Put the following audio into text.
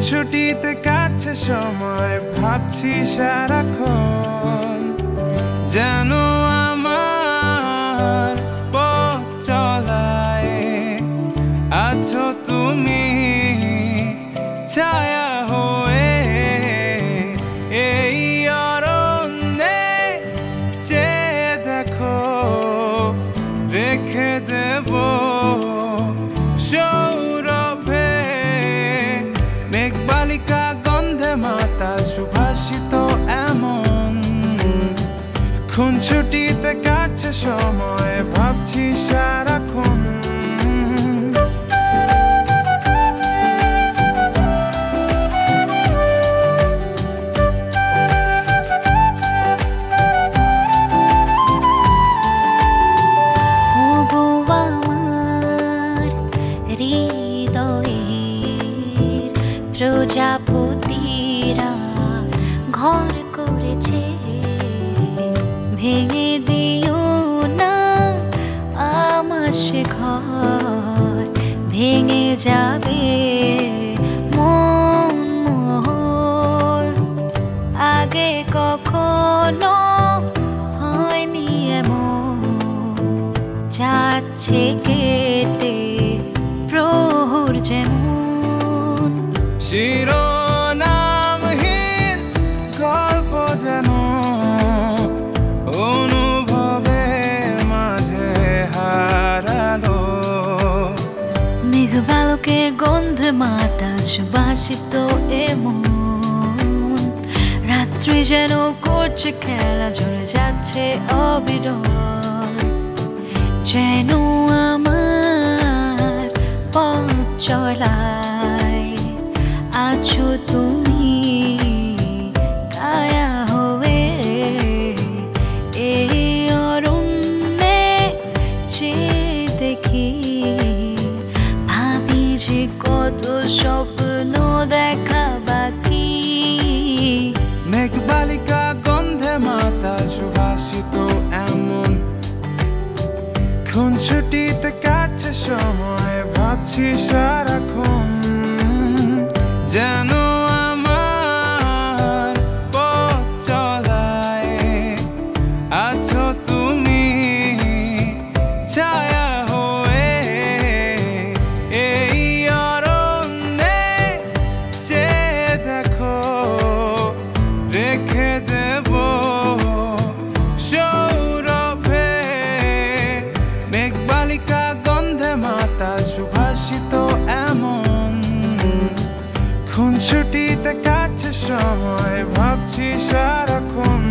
ছুটিতে কাটছে সময় ভাবছি সারাক্ষণ যেন আমার পথ চলায় আছো তুমি ছায়া হয়ে এই অরণ্যে চেয়ে দেখো রেখে দেব সৌরভে মেঘবালিকা গন্ধে মাতাল সুভাষিত এমন খুনছুটিতে কাটছে সময় ভাবছি সারাক্ষণ প্রজাপতিরা ঘর করেছে ভেঙে দিও না আমার সে ঘর ভেঙে যাবে মন মোর আগে কখনো হয়নি এমন যাচ্ছে কেটে প্রহর যেমন শিরোনামহীন গল্প যেন অনুভবের মাঝে হারালো মেঘবালকের গন্ধে মাতাল সুবাসিত এমন রাত্রি যেন করছে খেলা ঝরে যাচ্ছে অবিরল যেন আমার পথ চলায় আছো তুমি কায়া হয়ে এই অরণ্যে চেয়ে দেখি ভাবি যে কত স্বপ্ন দেখা বাকি মেঘবালিকা গন্ধে মাতাল সুভাষিত এমন খুনছুটিতে কাটছে সময় ভাবছি সারাক্ষণ যেন আমার পথ চলায় আছো তুমি ছায়া হয়ে এই অরণ্যে চেয়ে দেখো রেখে দেব সৌরভে মেঘবালিকা গন্ধে মাতাল সুভাষিত এমন খুনছুটিতে কাটছে সময় ভাবছি সারাক্ষণ